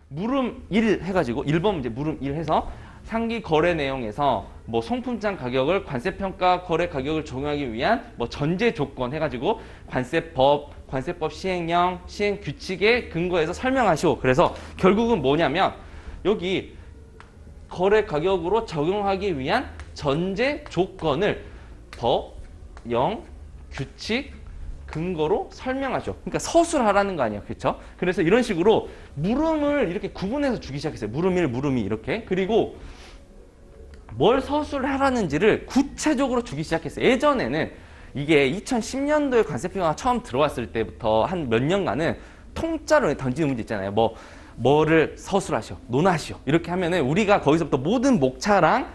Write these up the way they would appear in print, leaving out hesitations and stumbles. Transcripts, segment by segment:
물음 1 해가지고 1번 문제 물음 1 해서 상기 거래 내용에서 뭐 송품장 가격을 관세평가 거래 가격을 적용하기 위한 뭐 전제 조건 해가지고 관세법 시행령, 시행 규칙에 근거해서 설명하시오. 그래서 결국은 뭐냐면 여기 거래 가격으로 적용하기 위한 전제 조건을 법, 령, 규칙, 근거로 설명하죠. 그러니까 서술하라는 거 아니에요. 그렇죠? 그래서 이런 식으로 물음을 이렇게 구분해서 주기 시작했어요. 물음 1, 물음 2 이렇게. 그리고 뭘 서술하라는지를 구체적으로 주기 시작했어요. 예전에는 이게 2010년도에 관세평가가 처음 들어왔을 때부터 한 몇 년간은 통짜로 던지는 문제 있잖아요. 뭐를 서술하시오, 논하시오 이렇게 하면은 우리가 거기서부터 모든 목차랑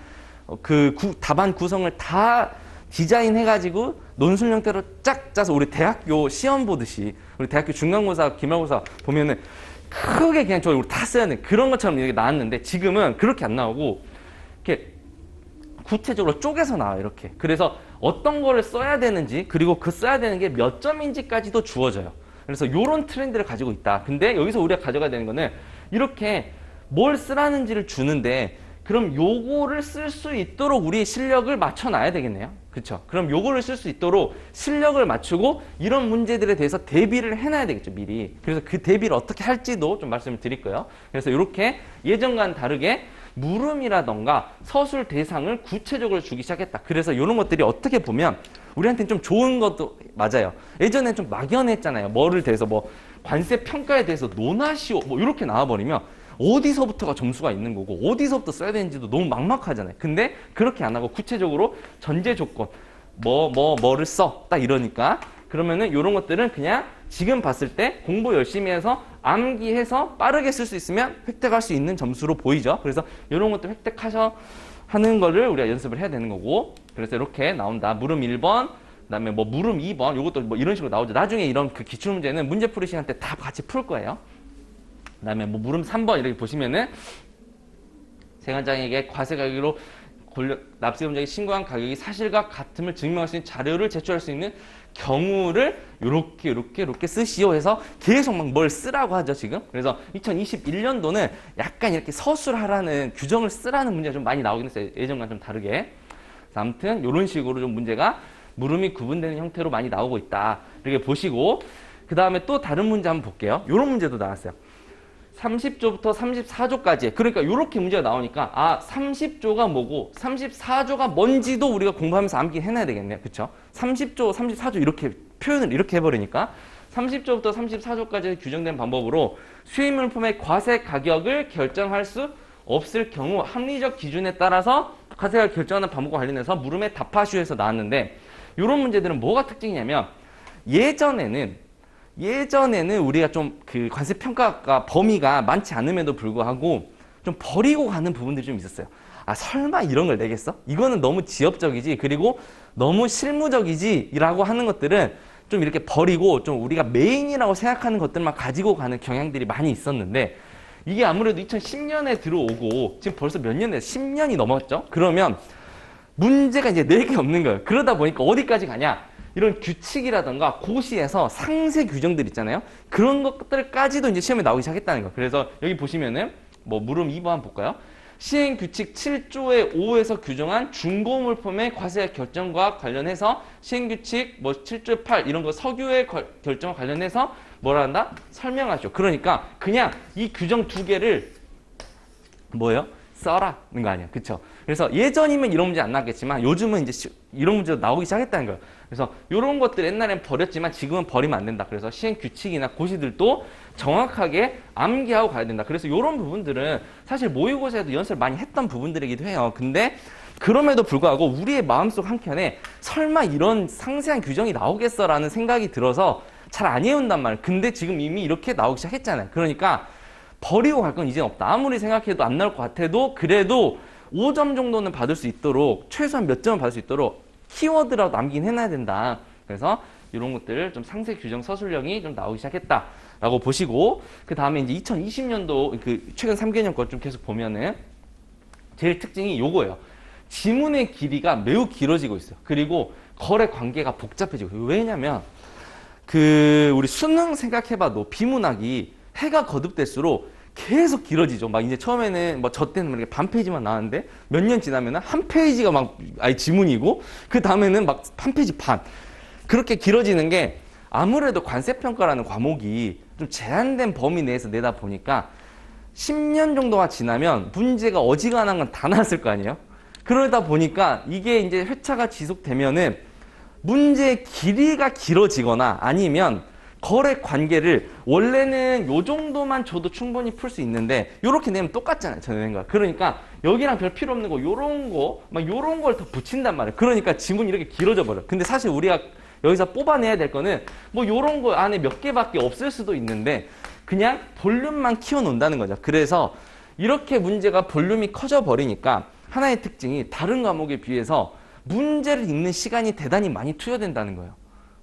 답안 구성을 다 디자인해가지고 논술 형태로 쫙 짜서 우리 대학교 시험 보듯이 우리 대학교 중간고사, 기말고사 보면은 크게 그냥 우리 다 써야 돼. 그런 것처럼 이렇게 나왔는데 지금은 그렇게 안 나오고 이렇게 구체적으로 쪼개서 나와요. 이렇게. 그래서 어떤 거를 써야 되는지 그리고 그 써야 되는 게 몇 점인지까지도 주어져요. 그래서 이런 트렌드를 가지고 있다. 근데 여기서 우리가 가져가야 되는 거는 이렇게 뭘 쓰라는지를 주는데 그럼 요거를 쓸 수 있도록 우리 실력을 맞춰놔야 되겠네요. 그렇죠? 그럼 요거를 쓸 수 있도록 실력을 맞추고 이런 문제들에 대해서 대비를 해놔야 되겠죠. 미리. 그래서 그 대비를 어떻게 할지도 좀 말씀을 드릴 거예요. 그래서 이렇게 예전과는 다르게 물음이라던가 서술 대상을 구체적으로 주기 시작했다. 그래서 이런 것들이 어떻게 보면 우리한테는 좀 좋은 것도 맞아요. 예전에는 좀 막연했잖아요. 뭐를 대해서 뭐 관세 평가에 대해서 논하시오 뭐 이렇게 나와버리면 어디서부터가 점수가 있는 거고 어디서부터 써야 되는지도 너무 막막하잖아요. 근데 그렇게 안 하고 구체적으로 전제 조건 뭐를 써 딱 이러니까 그러면은 이런 것들은 그냥 지금 봤을 때 공부 열심히 해서 암기해서 빠르게 쓸 수 있으면 획득할 수 있는 점수로 보이죠. 그래서 이런 것들 하는 거를 우리가 연습을 해야 되는 거고 그래서 이렇게 나온다. 물음 1번 그다음에 뭐 물음 2번 이것도 뭐 이런 식으로 나오죠. 나중에 이런 그 기출문제는 문제풀이 시간 때 다 같이 풀 거예요. 그다음에 뭐 물음 3번 이렇게 보시면은 세관장에게 과세 가격으로 납세금액이 신고한 가격이 사실과 같음을 증명할 수 있는 자료를 제출할 수 있는 경우를 이렇게 쓰시오 해서 계속 막 뭘 쓰라고 하죠 지금. 그래서 2021년도는 약간 이렇게 서술하라는 규정을 쓰라는 문제가 좀 많이 나오긴 했어요. 예전과 좀 다르게. 아무튼 이런 식으로 좀 문제가 물음이 구분되는 형태로 많이 나오고 있다. 이렇게 보시고 그 다음에 또 다른 문제 한번 볼게요. 이런 문제도 나왔어요. 30조부터 34조까지. 그러니까 이렇게 문제가 나오니까 30조가 뭐고 34조가 뭔지도 우리가 공부하면서 암기 해놔야 되겠네요. 그렇죠? 30조, 34조 이렇게 표현을 이렇게 해버리니까 30조부터 34조까지 규정된 방법으로 수입물품의 과세 가격을 결정할 수 없을 경우 합리적 기준에 따라서 과세가 결정하는 방법과 관련해서 물음에 답하시오에서 나왔는데 이런 문제들은 뭐가 특징이냐면 예전에는 우리가 좀 그 관세 평가가 범위가 많지 않음에도 불구하고 좀 버리고 가는 부분들이 좀 있었어요. 설마 이런 걸 내겠어? 이거는 너무 지엽적이지 그리고 너무 실무적이지 라고 하는 것들은 좀 이렇게 버리고 좀 우리가 메인이라고 생각하는 것들만 가지고 가는 경향들이 많이 있었는데 이게 아무래도 2010년에 들어오고 지금 벌써 몇 년 됐어요? 10년이 넘었죠? 그러면 문제가 이제 4개 없는 거예요. 그러다 보니까 어디까지 가냐? 이런 규칙이라던가 고시에서 상세 규정들 있잖아요. 그런 것들까지도 이제 시험에 나오기 시작했다는 거예요. 그래서 여기 보시면은 뭐 물음 2번 한번 볼까요? 시행규칙 7조의 5에서 규정한 중고물품의 과세 결정과 관련해서 시행규칙 뭐 7조의 8 이런 거 석유의 결정과 관련해서 뭐라 한다? 설명하죠. 그러니까 그냥 이 규정 2개를 뭐예요? 써라는 거 아니에요. 그쵸? 그래서 예전이면 이런 문제 안 나왔겠지만 요즘은 이제 이런 문제도 나오기 시작했다는 거예요. 그래서 이런 것들 옛날엔 버렸지만 지금은 버리면 안 된다. 그래서 시행 규칙이나 고시들도 정확하게 암기하고 가야 된다. 그래서 이런 부분들은 사실 모의고사에도 연습을 많이 했던 부분들이기도 해요. 근데 그럼에도 불구하고 우리의 마음속 한켠에 설마 이런 상세한 규정이 나오겠어라는 생각이 들어서 잘 안 외운단 말이에요. 근데 지금 이미 이렇게 나오기 시작했잖아요. 그러니까 버리고 갈 건 이제 없다. 아무리 생각해도 안 나올 것 같아도 그래도 5점 정도는 받을 수 있도록 최소한 몇 점을 받을 수 있도록 키워드라도 남긴 해놔야 된다. 그래서 이런 것들 좀 상세 규정 서술형이 좀 나오기 시작했다라고 보시고 그 다음에 이제 2020년도 그 최근 3개년 것 좀 계속 보면은 제일 특징이 요거예요. 지문의 길이가 매우 길어지고 있어요. 그리고 거래 관계가 복잡해지고 왜냐면 우리 수능 생각해봐도 비문학이 해가 거듭될수록 계속 길어지죠. 막 이제 처음에는 뭐 저 때는 이렇게 반 페이지만 나왔는데 몇 년 지나면은 한 페이지가 막 아예 지문이고 그 다음에는 막 한 페이지 반. 그렇게 길어지는 게 아무래도 관세평가라는 과목이 좀 제한된 범위 내에서 내다 보니까 10년 정도가 지나면 문제가 어지간한 건 다 나왔을 거 아니에요? 그러다 보니까 이게 이제 회차가 지속되면은 문제의 길이가 길어지거나 아니면 거래 관계를 원래는 요 정도만 줘도 충분히 풀 수 있는데 요렇게 내면 똑같잖아요. 저는 생각. 그러니까 여기랑 별 필요 없는 거 요런 거 막 요런 걸 더 붙인단 말이에요. 그러니까 지문이 이렇게 길어져 버려. 근데 사실 우리가 여기서 뽑아내야 될 거는 뭐 요런 거 안에 몇 개밖에 없을 수도 있는데 그냥 볼륨만 키워 놓는다는 거죠. 그래서 이렇게 문제가 볼륨이 커져 버리니까 하나의 특징이 다른 과목에 비해서 문제를 읽는 시간이 대단히 많이 투여된다는 거예요.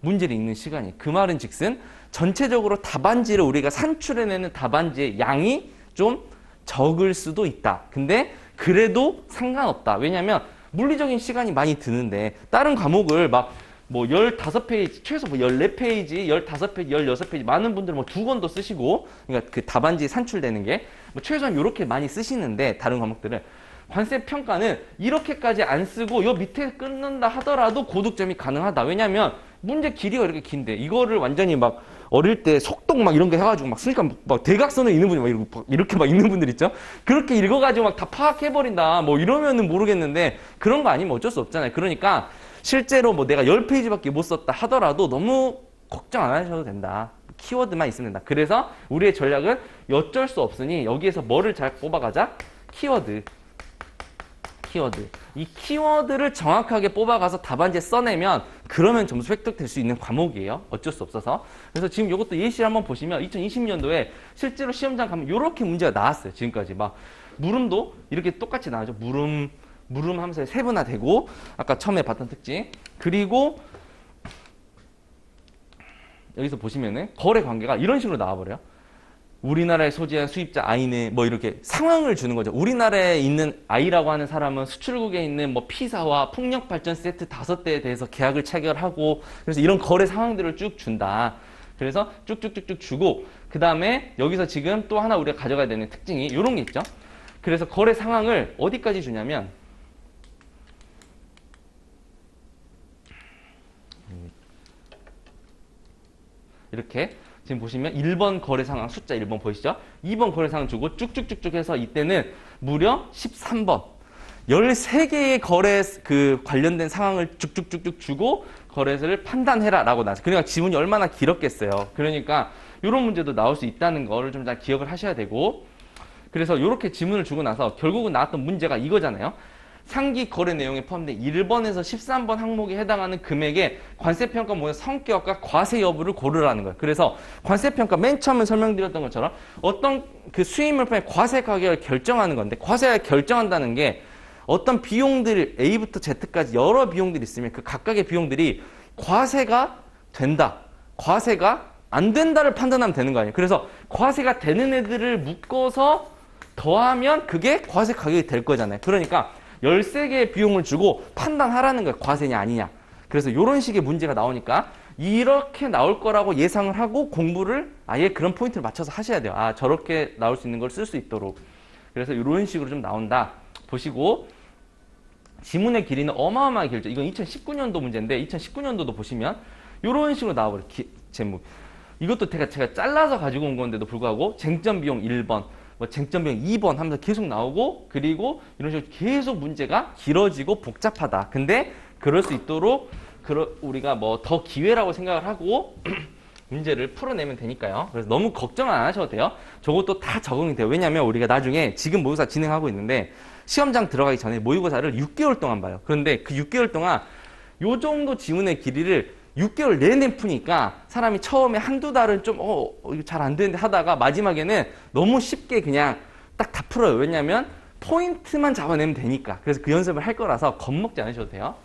문제를 읽는 시간이. 그 말은 즉슨 전체적으로 답안지를 우리가 산출해내는 답안지의 양이 좀 적을 수도 있다. 근데 그래도 상관없다. 왜냐하면 물리적인 시간이 많이 드는데 다른 과목을 막 뭐 15페이지, 최소 뭐 14페이지, 15페이지, 16페이지 많은 분들은 뭐 2권도 쓰시고 그러니까 그 답안지 산출되는 게 뭐 최소한 이렇게 많이 쓰시는데 다른 과목들은 관세 평가는 이렇게까지 안 쓰고 요 밑에 끊는다 하더라도 고득점이 가능하다. 왜냐면 문제 길이가 이렇게 긴데 이거를 완전히 막 어릴 때 속독 막 이런 거 해가지고 막 쓰니까 막 대각선을 읽는 분이 막 이렇게 막 읽는 분들 있죠? 그렇게 읽어가지고 막 다 파악해버린다. 뭐 이러면은 모르겠는데 그런 거 아니면 어쩔 수 없잖아요. 그러니까 실제로 뭐 내가 10페이지밖에 못 썼다 하더라도 너무 걱정 안 하셔도 된다. 키워드만 있으면 된다. 그래서 우리의 전략은 어쩔 수 없으니 여기에서 뭐를 잘 뽑아가자? 키워드. 이 키워드를 정확하게 뽑아가서 답안지에 써내면 그러면 점수 획득될 수 있는 과목이에요. 어쩔 수 없어서. 그래서 지금 이것도 예시를 한번 보시면 2020년도에 실제로 시험장 가면 이렇게 문제가 나왔어요. 지금까지 막 물음도 이렇게 똑같이 나오죠. 물음 하면서 세분화되고 아까 처음에 봤던 특징. 그리고 여기서 보시면은 거래 관계가 이런 식으로 나와버려요. 우리나라에 소재한 수입자 I는 뭐 이렇게 상황을 주는 거죠. 우리나라에 있는 I라고 하는 사람은 수출국에 있는 뭐 P사와 풍력발전 세트 5대에 대해서 계약을 체결하고 그래서 이런 거래 상황들을 쭉 준다. 그래서 쭉쭉쭉쭉 주고 그 다음에 여기서 지금 또 하나 우리가 가져가야 되는 특징이 이런 게 있죠. 그래서 거래 상황을 어디까지 주냐면 이렇게 지금 보시면 1번 거래 상황 숫자 1번 보이시죠? 2번 거래 상황 주고 쭉쭉쭉쭉 해서 이때는 무려 13번 13개의 거래 그 관련된 상황을 쭉쭉쭉쭉 주고 거래세를 판단해라 라고 나왔어요. 그러니까 지문이 얼마나 길었겠어요. 그러니까 이런 문제도 나올 수 있다는 거를 좀 잘 기억을 하셔야 되고 그래서 이렇게 지문을 주고 나서 결국은 나왔던 문제가 이거잖아요. 상기 거래 내용에 포함된 1번에서 13번 항목에 해당하는 금액의 관세평가 모의 성격과 과세 여부를 고르라는 거예요. 그래서 관세평가 맨 처음에 설명드렸던 것처럼 어떤 그 수입물품의 과세 가격을 결정하는 건데 과세를 결정한다는 게 어떤 비용들이 A부터 Z까지 여러 비용들이 있으면 그 각각의 비용들이 과세가 된다, 과세가 안 된다를 판단하면 되는 거 아니에요. 그래서 과세가 되는 애들을 묶어서 더하면 그게 과세 가격이 될 거잖아요. 그러니까 13개의 비용을 주고 판단하라는 거예요. 과세냐 아니냐. 그래서 이런 식의 문제가 나오니까 이렇게 나올 거라고 예상을 하고 공부를 아예 그런 포인트를 맞춰서 하셔야 돼요. 아 저렇게 나올 수 있는 걸 쓸 수 있도록. 그래서 이런 식으로 좀 나온다. 보시고 지문의 길이는 어마어마하게 길죠. 이건 2019년도 문제인데 2019년도도 보시면 이런 식으로 나와버려요. 제목. 이것도 제가 잘라서 가지고 온 건데도 불구하고 쟁점 비용 1번 뭐 쟁점 비용 2번 하면서 계속 나오고 그리고 이런 식으로 계속 문제가 길어지고 복잡하다. 근데 그럴 수 있도록 우리가 뭐 더 기회라고 생각을 하고 문제를 풀어내면 되니까요. 그래서 너무 걱정 안 하셔도 돼요. 저것도 다 적응이 돼요. 왜냐하면 우리가 나중에 지금 모의고사 진행하고 있는데 시험장 들어가기 전에 모의고사를 6개월 동안 봐요. 그런데 그 6개월 동안 요 정도 지문의 길이를 6개월 내내 푸니까 사람이 처음에 한두 달은 좀 이거 잘 안 되는데 하다가 마지막에는 너무 쉽게 그냥 딱 다 풀어요. 왜냐면 포인트만 잡아내면 되니까. 그래서 그 연습을 할 거라서 겁먹지 않으셔도 돼요.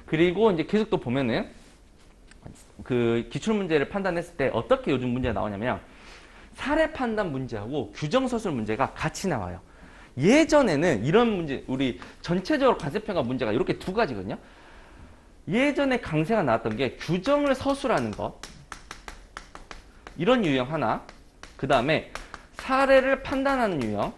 그리고 이제 계속 또 보면은 그 기출문제를 판단했을 때 어떻게 요즘 문제가 나오냐면 사례 판단 문제하고 규정서술 문제가 같이 나와요. 예전에는 이런 문제, 우리 전체적으로 관세평가 문제가 이렇게 두 가지거든요. 예전에 강세가 나왔던 게 규정을 서술하는 것 이런 유형 하나, 그 다음에 사례를 판단하는 유형.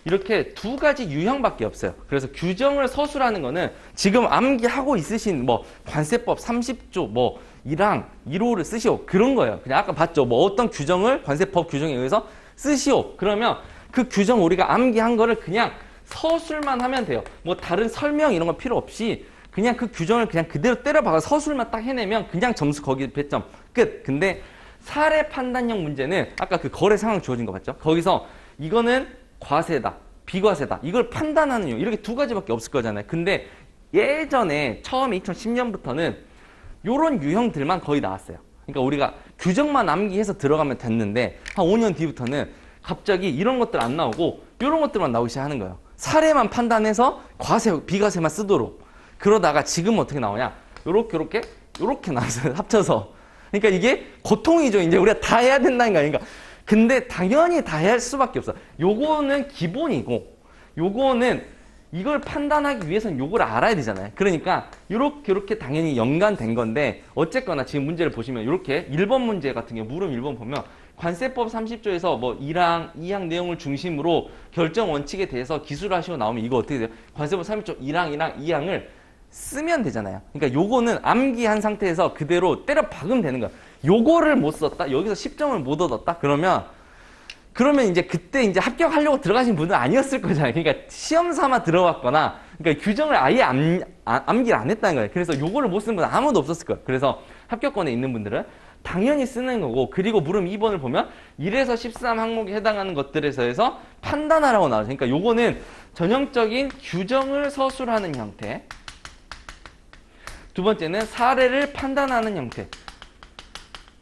이렇게 두 가지 유형밖에 없어요. 그래서 규정을 서술하는 거는 지금 암기하고 있으신 뭐 관세법 30조 뭐 1항 1호를 쓰시오 그런 거예요. 그냥 아까 봤죠. 뭐 어떤 규정을 관세법 규정에 의해서 쓰시오. 그러면 그 규정 우리가 암기한 거를 그냥 서술만 하면 돼요. 뭐 다른 설명 이런 거 필요 없이 그냥 그 규정을 그냥 그대로 때려박아 서술만 딱 해내면 그냥 점수 거기 배점 끝. 근데 사례 판단형 문제는 아까 그 거래 상황 주어진 거 봤죠? 거기서 이거는 과세다, 비과세다. 이걸 판단하는 요 이렇게 두 가지밖에 없을 거잖아요. 근데 예전에 처음에 2010년부터는 요런 유형들만 거의 나왔어요. 그러니까 우리가 규정만 암기해서 들어가면 됐는데 한 5년 뒤부터는 갑자기 이런 것들 안 나오고 이런 것들만 나오기 시작하는 거예요. 사례만 판단해서 과세, 비과세만 쓰도록. 그러다가 지금 어떻게 나오냐? 요렇게 나왔어요. 합쳐서. 그러니까 이게 고통이죠. 이제 우리가 다 해야 된다는 거야. 그러니까 근데 당연히 다 해야 할 수밖에 없어. 요거는 기본이고 요거는 이걸 판단하기 위해서는 요걸 알아야 되잖아요. 그러니까 요렇게 당연히 연관된 건데 어쨌거나 지금 문제를 보시면 요렇게 1번 문제 같은 경우 물음 1번 보면 관세법 30조에서 뭐 1항, 2항 내용을 중심으로 결정 원칙에 대해서 기술하시고 나오면 이거 어떻게 돼요? 관세법 30조 1항, 2항을 쓰면 되잖아요. 그러니까 요거는 암기한 상태에서 그대로 때려 박으면 되는 거야. 요거를 못 썼다? 여기서 10점을 못 얻었다? 그러면 이제 그때 이제 합격하려고 들어가신 분은 아니었을 거잖아요. 그러니까 시험 삼아 들어왔거나, 그러니까 규정을 아예 암기를 안 했다는 거예요. 그래서 요거를 못 쓰는 분은 아무도 없었을 거예요. 그래서 합격권에 있는 분들은 당연히 쓰는 거고, 그리고 물음 2번을 보면 1에서 13 항목에 해당하는 것들에서 해서 판단하라고 나와요. 그러니까 요거는 전형적인 규정을 서술하는 형태. 두 번째는 사례를 판단하는 형태.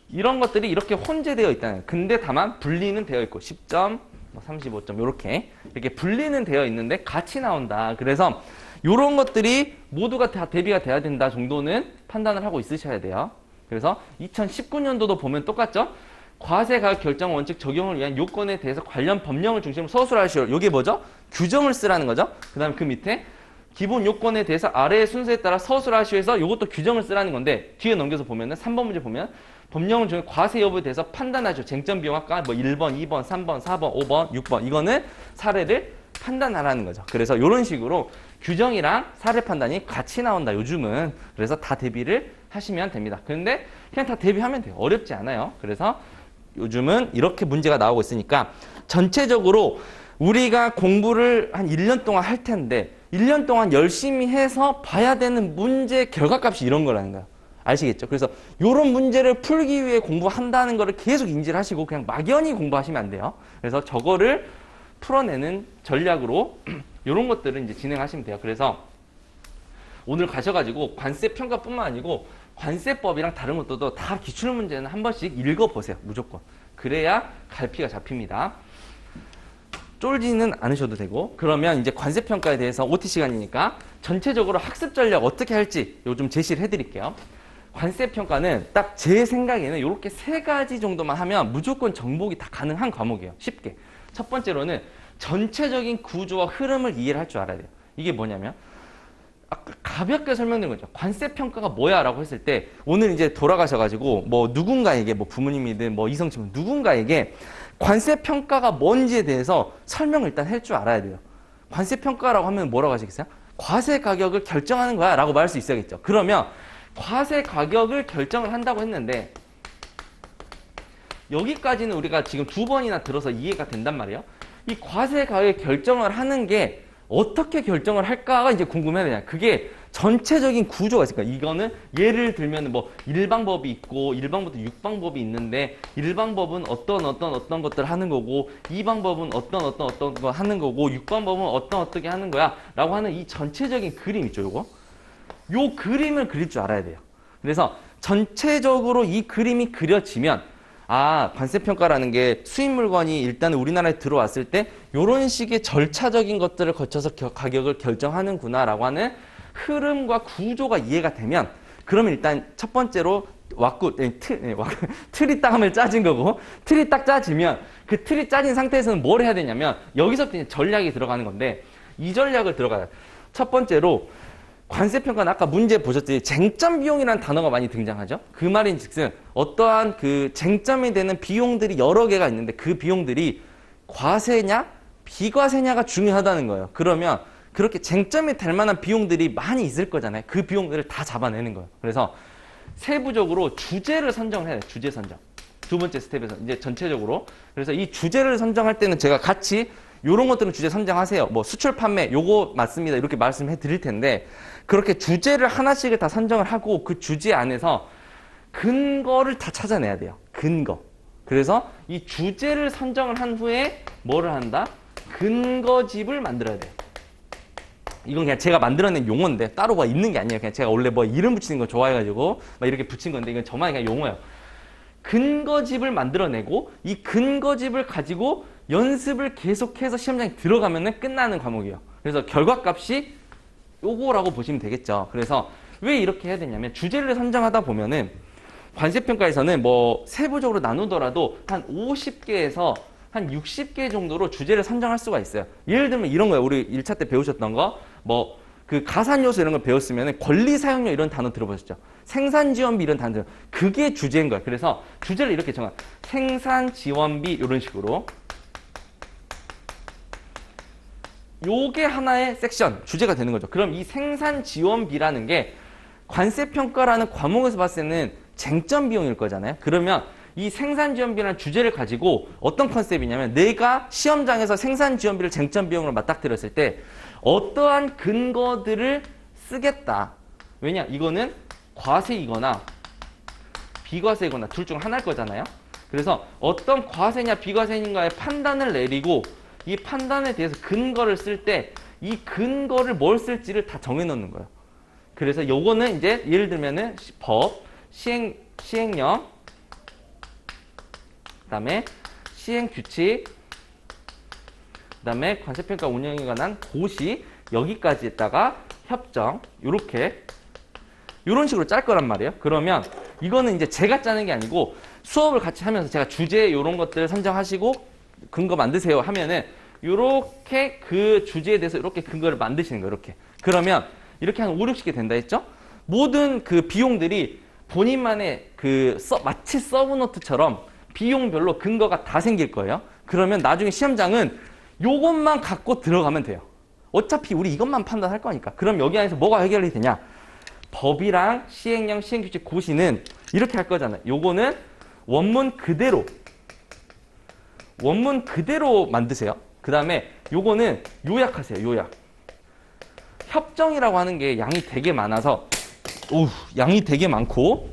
이런 것들이 이렇게 혼재되어 있다는 거예요. 근데 다만 분리는 되어 있고 10점, 35점 이렇게 분리는 되어 있는데 같이 나온다. 그래서 이런 것들이 모두가 다 대비가 돼야 된다 정도는 판단을 하고 있으셔야 돼요. 그래서 2019년도도 보면 똑같죠? 과세 가격 결정 원칙 적용을 위한 요건에 대해서 관련 법령을 중심으로 서술하시오. 이게 뭐죠? 규정을 쓰라는 거죠. 그 다음에 그 밑에 기본 요건에 대해서 아래의 순서에 따라 서술하시오 해서 이것도 규정을 쓰라는 건데 뒤에 넘겨서 보면은 3번 문제 보면 법령을 중에 과세 여부에 대해서 판단하죠. 쟁점 비용 아까 뭐 1번, 2번, 3번, 4번, 5번, 6번 이거는 사례를 판단하라는 거죠. 그래서 이런 식으로 규정이랑 사례 판단이 같이 나온다. 요즘은. 그래서 다 대비를 하시면 됩니다. 그런데 그냥 다 대비하면 돼요. 어렵지 않아요. 그래서 요즘은 이렇게 문제가 나오고 있으니까 전체적으로 우리가 공부를 한 1년 동안 할 텐데 1년 동안 열심히 해서 봐야 되는 문제 결과값이 이런 거라는 거예요. 아시겠죠? 그래서 이런 문제를 풀기 위해 공부한다는 거를 계속 인지를 하시고 그냥 막연히 공부하시면 안 돼요. 그래서 저거를 풀어내는 전략으로 이런 것들을 이제 진행하시면 돼요. 그래서 오늘 가셔가지고 관세평가뿐만 아니고 관세법이랑 다른 것들도 다 기출문제는 한 번씩 읽어보세요. 무조건. 그래야 갈피가 잡힙니다. 쫄지는 않으셔도 되고 그러면 이제 관세평가에 대해서 OT 시간이니까 전체적으로 학습 전략 어떻게 할지 요즘 제시를 해드릴게요. 관세평가는 딱 제 생각에는 이렇게 3가지 정도만 하면 무조건 정복이 다 가능한 과목이에요. 쉽게. 첫 번째로는 전체적인 구조와 흐름을 이해를 할 줄 알아야 돼요. 이게 뭐냐면 아까 가볍게 설명드린 거죠. 관세평가가 뭐야 라고 했을 때 오늘 이제 돌아가셔가지고 뭐 누군가에게 뭐 부모님이든 뭐 이성친구 누군가에게 관세평가가 뭔지에 대해서 설명을 일단 할 줄 알아야 돼요. 관세평가라고 하면 뭐라고 하시겠어요? 과세 가격을 결정하는 거야 라고 말할 수 있어야겠죠. 그러면 과세 가격을 결정을 한다고 했는데 여기까지는 우리가 지금 2번이나 들어서 이해가 된단 말이에요. 이 과세 가격 결정을 하는 게 어떻게 결정을 할까가 이제 궁금해야 되냐. 그게 전체적인 구조가 있으니까 이거는 예를 들면 뭐 일방법이 있고 일방법도 육방법이 있는데 일방법은 어떤 것들 하는 거고 이방법은 어떤 거 하는 거고 육방법은 어떻게 하는 거야 라고 하는 이 전체적인 그림 있죠. 요거 요 그림을 그릴 줄 알아야 돼요. 그래서 전체적으로 이 그림이 그려지면 아, 관세평가라는 게 수입 물건이 일단 우리나라에 들어왔을 때 이런 식의 절차적인 것들을 거쳐서 가격을 결정하는구나 라고 하는 흐름과 구조가 이해가 되면 그러면 일단 첫 번째로 틀이 딱 하면 짜진 거고 틀이 딱 짜지면 그 틀이 짜진 상태에서는 뭘 해야 되냐면 여기서부터 이제 전략이 들어가는 건데 이 전략을 들어가요. 첫 번째로 관세평가는 아까 문제 보셨듯이 쟁점 비용이라는 단어가 많이 등장하죠. 그 말인즉슨 어떠한 그 쟁점이 되는 비용들이 여러 개가 있는데 그 비용들이 과세냐 비과세냐가 중요하다는 거예요. 그러면 그렇게 쟁점이 될 만한 비용들이 많이 있을 거잖아요. 그 비용들을 다 잡아내는 거예요. 그래서 세부적으로 주제를 선정을 해야 돼요. 주제 선정. 두 번째 스텝에서 이제 전체적으로. 그래서 이 주제를 선정할 때는 제가 같이 요런 것들은 주제 선정하세요. 뭐 수출 판매 요거 맞습니다. 이렇게 말씀해 드릴 텐데 그렇게 주제를 하나씩을 다 선정을 하고 그 주제 안에서 근거를 다 찾아내야 돼요. 근거. 그래서 이 주제를 선정을 한 후에 뭐를 한다? 근거집을 만들어야 돼요. 이건 그냥 제가 만들어낸 용어인데 따로가 있는 게 아니에요. 그냥 제가 원래 뭐 이름 붙이는 거 좋아해가지고 막 이렇게 붙인 건데 이건 저만의 그냥 용어예요. 근거집을 만들어내고 이 근거집을 가지고 연습을 계속해서 시험장에 들어가면은 끝나는 과목이에요. 그래서 결과값이 요거라고 보시면 되겠죠. 그래서 왜 이렇게 해야 되냐면 주제를 선정하다 보면은 관세평가에서는 뭐 세부적으로 나누더라도 한 50개에서 한 60개 정도로 주제를 선정할 수가 있어요. 예를 들면 이런 거예요. 우리 1차 때 배우셨던 거. 뭐 그 가산요소 이런 거 배웠으면 권리사용료 이런 단어 들어보셨죠? 생산지원비 이런 단어 들어보셨죠? 그게 주제인 거예요. 그래서 주제를 이렇게 정한 생산지원비 이런 식으로 요게 하나의 섹션, 주제가 되는 거죠. 그럼 이 생산지원비라는 게 관세평가라는 과목에서 봤을 때는 쟁점 비용일 거잖아요. 그러면 이 생산지원비라는 주제를 가지고 어떤 컨셉이냐면 내가 시험장에서 생산지원비를 쟁점 비용으로 맞닥뜨렸을 때 어떠한 근거들을 쓰겠다. 왜냐? 이거는 과세이거나 비과세이거나 둘 중 하나일 거잖아요. 그래서 어떤 과세냐 비과세인가의 판단을 내리고 이 판단에 대해서 근거를 쓸 때 이 근거를 뭘 쓸지를 다 정해놓는 거예요. 그래서 요거는 이제 예를 들면은 법, 시행령, 그다음에 시행규칙, 그다음에 관세평가 운영에 관한 고시 여기까지에다가 협정 요렇게 요런 식으로 짤 거란 말이에요. 그러면 이거는 이제 제가 짜는 게 아니고 수업을 같이 하면서 제가 주제 요런 것들 선정하시고 근거 만드세요 하면은 요렇게 그 주제에 대해서 이렇게 근거를 만드시는 거예요. 이렇게. 그러면 이렇게 한 5, 60개 된다 했죠? 모든 그 비용들이 본인만의 그 마치 서브노트처럼 비용별로 근거가 다 생길 거예요. 그러면 나중에 시험장은 요것만 갖고 들어가면 돼요. 어차피 우리 이것만 판단할 거니까. 그럼 여기 안에서 뭐가 해결이 되냐? 법이랑 시행령, 시행규칙, 고시는 이렇게 할 거잖아요. 요거는 원문 그대로 만드세요. 그 다음에 요거는 요약하세요. 요약. 협정이라고 하는 게 양이 되게 많아서 양이 되게 많고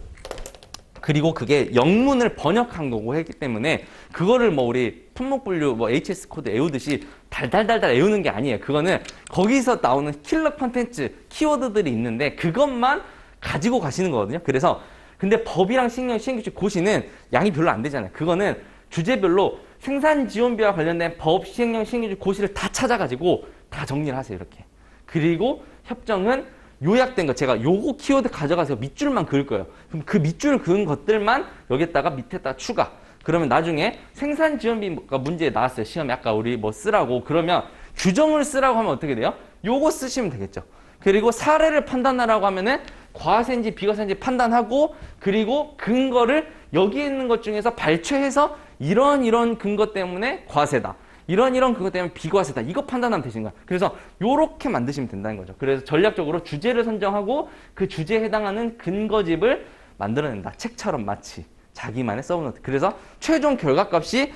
그리고 그게 영문을 번역한 거고 했기 때문에 그거를 뭐 우리 품목분류 뭐 HS 코드 외우듯이 달달달달 외우는 게 아니에요. 그거는 거기서 나오는 킬러 컨텐츠 키워드들이 있는데 그것만 가지고 가시는 거거든요. 그래서 근데 법이랑 시행령, 시행규칙, 고시는 양이 별로 안 되잖아요. 그거는 주제별로 생산지원비와 관련된 법, 시행령, 시행규칙, 고시를 다 찾아가지고 다 정리를 하세요. 이렇게. 그리고 협정은 요약된 거 제가 요거 키워드 가져가서 밑줄만 그을 거예요. 그럼 그 밑줄 그은 것들만 여기다가 밑에다 추가. 그러면 나중에 생산지원비가 문제에 나왔어요. 시험에 아까 우리 뭐 쓰라고. 그러면 규정을 쓰라고 하면 어떻게 돼요? 요거 쓰시면 되겠죠. 그리고 사례를 판단하라고 하면은 과세인지 비과세인지 판단하고 그리고 근거를 여기 있는 것 중에서 발췌해서 이런 근거 때문에 과세다. 이런 근거 때문에 비과세다. 이거 판단하면 되신 거야. 그래서 요렇게 만드시면 된다는 거죠. 그래서 전략적으로 주제를 선정하고 그 주제에 해당하는 근거집을 만들어낸다. 책처럼 마치 자기만의 서브노트. 그래서 최종 결과값이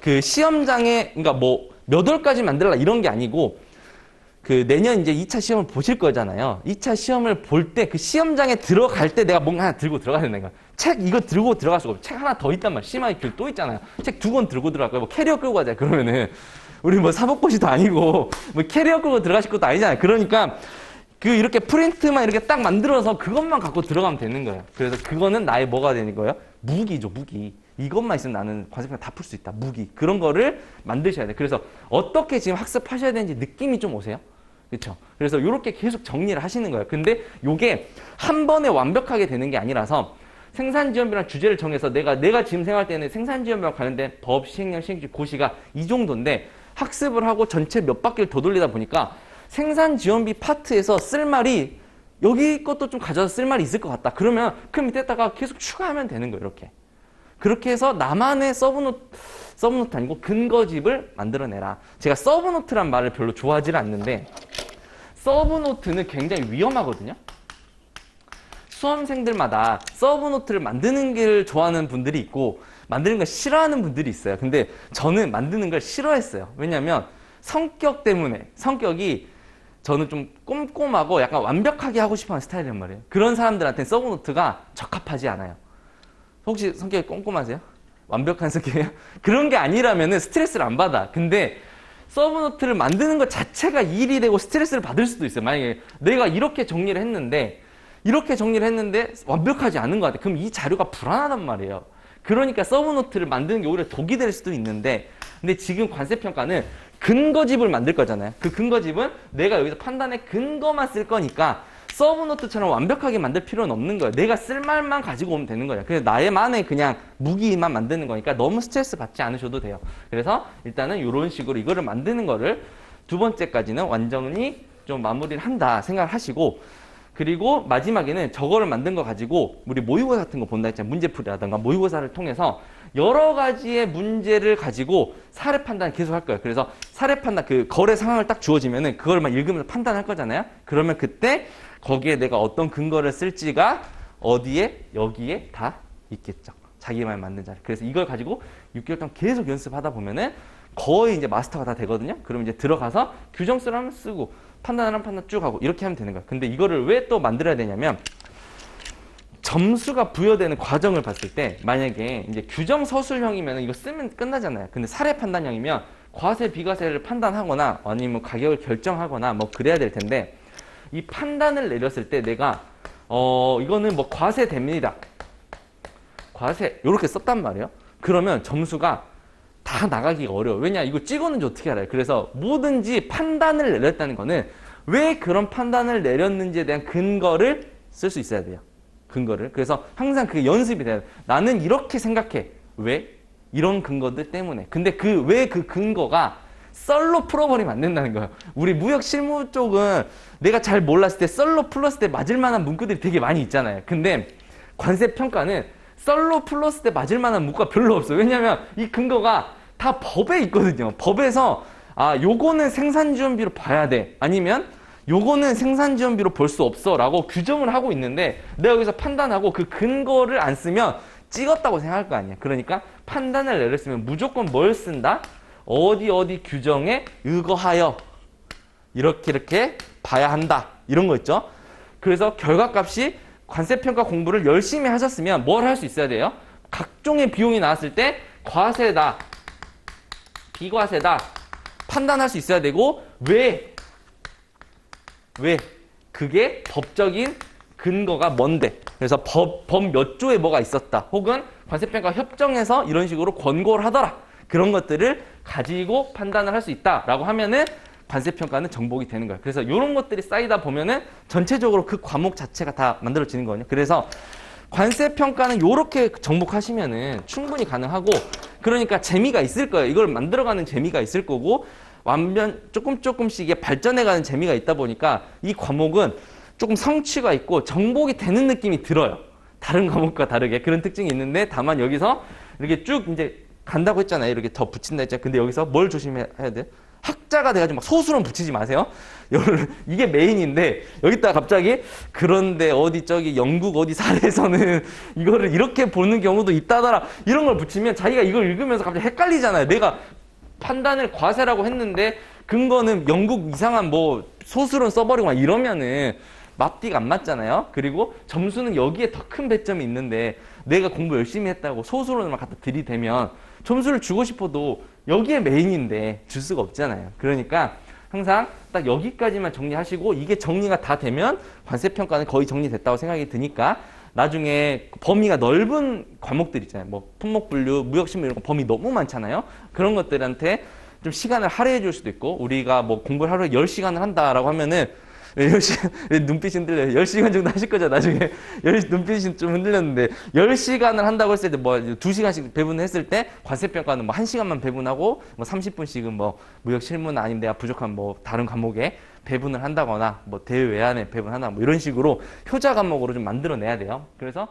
그 시험장에 그러니까 뭐 몇 월까지 만들라 이런 게 아니고 그 내년 이제 2차 시험을 보실 거잖아요. 2차 시험을 볼 때 그 시험장에 들어갈 때 내가 뭔가 하나 들고 들어가야 되는 거야. 책 이거 들고 들어갈 수가 없어. 책 하나 더 있단 말이야. 심하게 길 또 있잖아요. 책 2권 들고 들어갈 거야. 뭐 캐리어 끌고 가자. 그러면은 우리 뭐 사법고시도 아니고 뭐 캐리어 끌고 들어가실 것도 아니잖아요. 그러니까 그 이렇게 프린트만 이렇게 딱 만들어서 그것만 갖고 들어가면 되는 거예요. 그래서 그거는 나의 뭐가 되는 거예요? 무기죠, 무기. 이것만 있으면 나는 관세평가 다 풀 수 있다. 무기. 그런 거를 만드셔야 돼. 그래서 어떻게 지금 학습하셔야 되는지 느낌이 좀 오세요? 그렇죠? 그래서 이렇게 계속 정리를 하시는 거예요. 근데 이게 한 번에 완벽하게 되는 게 아니라서 생산지원비라는 주제를 정해서 내가 지금 생각할 때는 생산지원비와 관련된 법, 시행령, 시행규칙, 고시가 이 정도인데 학습을 하고 전체 몇 바퀴를 더 돌리다 보니까 생산지원비 파트에서 쓸 말이 여기 것도 좀 가져서 쓸 말이 있을 것 같다. 그러면 그 밑에다가 계속 추가하면 되는 거예요. 이렇게. 그렇게 해서 나만의 서브노트 아니고 근거집을 만들어내라. 제가 서브노트란 말을 별로 좋아하지 않는데 서브노트는 굉장히 위험하거든요. 수험생들마다 서브노트를 만드는 걸 좋아하는 분들이 있고 만드는 걸 싫어하는 분들이 있어요. 근데 저는 만드는 걸 싫어했어요. 왜냐하면 성격 때문에 성격이 저는 좀 꼼꼼하고 약간 완벽하게 하고 싶어하는 스타일이란 말이에요. 그런 사람들한테는 서브노트가 적합하지 않아요. 혹시 성격이 꼼꼼하세요? 완벽한 성격이에요? 그런 게 아니라면 스트레스를 안 받아. 근데 서브노트를 만드는 것 자체가 일이 되고 스트레스를 받을 수도 있어요. 만약에 내가 이렇게 정리를 했는데 완벽하지 않은 것 같아. 그럼 이 자료가 불안하단 말이에요. 그러니까 서브노트를 만드는 게 오히려 독이 될 수도 있는데 근데 지금 관세평가는 근거집을 만들 거잖아요. 그 근거집은 내가 여기서 판단의 근거만 쓸 거니까 서브노트처럼 완벽하게 만들 필요는 없는 거예요. 내가 쓸 말만 가지고 오면 되는 거예요. 그래서 나의만의 그냥 무기만 만드는 거니까 너무 스트레스 받지 않으셔도 돼요. 그래서 일단은 이런 식으로 이거를 만드는 거를 두 번째까지는 완전히 좀 마무리를 한다 생각을 하시고 그리고 마지막에는 저거를 만든 거 가지고 우리 모의고사 같은 거 본다 했잖아요. 문제풀이라든가 모의고사를 통해서 여러 가지의 문제를 가지고 사례 판단 계속 할 거예요. 그래서 사례 판단, 그 거래 상황을 딱 주어지면은 그걸 읽으면서 판단할 거잖아요. 그러면 그때 거기에 내가 어떤 근거를 쓸지가 어디에, 여기에 다 있겠죠. 자기만 만든 자료. 그래서 이걸 가지고 6개월 동안 계속 연습하다 보면은 거의 이제 마스터가 다 되거든요. 그럼 이제 들어가서 규정 쓰라면 쓰고 판단하라면 판단 쭉 하고 이렇게 하면 되는 거예요. 근데 이거를 왜 또 만들어야 되냐면 점수가 부여되는 과정을 봤을 때 만약에 이제 규정 서술형이면 이거 쓰면 끝나잖아요. 근데 사례 판단형이면 과세 비과세를 판단하거나 아니면 가격을 결정하거나 뭐 그래야 될 텐데 이 판단을 내렸을 때 내가 이거는 뭐 과세 됩니다. 과세 이렇게 썼단 말이에요. 그러면 점수가 다 나가기가 어려워. 왜냐 이거 찍었는지 어떻게 알아요. 그래서 뭐든지 판단을 내렸다는 거는 왜 그런 판단을 내렸는지에 대한 근거를 쓸 수 있어야 돼요. 근거를. 그래서 항상 그게 연습이 돼요. 나는 이렇게 생각해. 왜? 이런 근거들 때문에. 근데 왜 그 근거가 썰로 풀어버리면 안 된다는 거예요. 우리 무역 실무 쪽은 내가 잘 몰랐을 때 썰로 풀었을 때 맞을 만한 문구들이 되게 많이 있잖아요. 근데 관세 평가는 썰로 풀었을 때 맞을 만한 문구가 별로 없어요. 왜냐면 이 근거가 다 법에 있거든요. 법에서 요거는 생산지원비로 봐야 돼. 아니면 요거는 생산지원비로 볼 수 없어 라고 규정을 하고 있는데 내가 여기서 판단하고 그 근거를 안 쓰면 찍었다고 생각할 거 아니야. 그러니까 판단을 내렸으면 무조건 뭘 쓴다? 어디 규정에 의거하여 이렇게 봐야 한다. 이런 거 있죠. 그래서 결과값이 관세평가 공부를 열심히 하셨으면 뭘 할 수 있어야 돼요? 각종의 비용이 나왔을 때 과세다, 비과세다 판단할 수 있어야 되고 왜? 그게 법적인 근거가 뭔데? 그래서 법 몇 조에 뭐가 있었다. 혹은 관세평가 협정에서 이런 식으로 권고를 하더라. 그런 것들을 가지고 판단을 할 수 있다라고 하면은 관세평가는 정복이 되는 거예요. 그래서 이런 것들이 쌓이다 보면은 전체적으로 그 과목 자체가 다 만들어지는 거거든요. 그래서 관세평가는 이렇게 정복하시면은 충분히 가능하고 그러니까 재미가 있을 거예요. 이걸 만들어가는 재미가 있을 거고 조금씩의 발전해가는 재미가 있다 보니까 이 과목은 조금 성취가 있고 정복이 되는 느낌이 들어요. 다른 과목과 다르게 그런 특징이 있는데 다만 여기서 이렇게 쭉 이제 간다고 했잖아요. 이렇게 더 붙인다 했잖아요. 근데 여기서 뭘 조심해야 돼? 학자가 돼가지고 막 소수론 붙이지 마세요. 이게 메인인데 여기다가 갑자기 그런데 저기 영국 어디 사례에서는 이거를 이렇게 보는 경우도 있다더라. 이런 걸 붙이면 자기가 이걸 읽으면서 갑자기 헷갈리잖아요. 내가 판단을 과세라고 했는데 근거는 영국 이상한 뭐 소수론 써버리고 막 이러면은 앞뒤가 안 맞잖아요. 그리고 점수는 여기에 더 큰 배점이 있는데 내가 공부 열심히 했다고 소수론을 갖다 들이대면 점수를 주고 싶어도 여기에 메인인데 줄 수가 없잖아요. 그러니까 항상 딱 여기까지만 정리하시고 이게 정리가 다 되면 관세평가는 거의 정리됐다고 생각이 드니까 나중에 범위가 넓은 과목들 있잖아요. 뭐 품목분류, 무역신문 이런 거 범위 너무 많잖아요. 그런 것들한테 좀 시간을 할애해 줄 수도 있고 우리가 뭐 공부를 하루에 10시간을 한다라고 하면은 10시간, 눈빛이 흔들려요. 10시간 정도 하실 거죠, 나중에. 눈빛이 좀 흔들렸는데, 10시간을 한다고 했을 때, 뭐, 2시간씩 배분을 했을 때, 과세평가는 뭐, 1시간만 배분하고, 뭐, 30분씩은 뭐, 무역 실무나 아니면 내가 부족한 뭐, 다른 과목에 배분을 한다거나, 뭐, 대외 외환에 배분하나, 뭐, 이런 식으로 효자 과목으로 좀 만들어내야 돼요. 그래서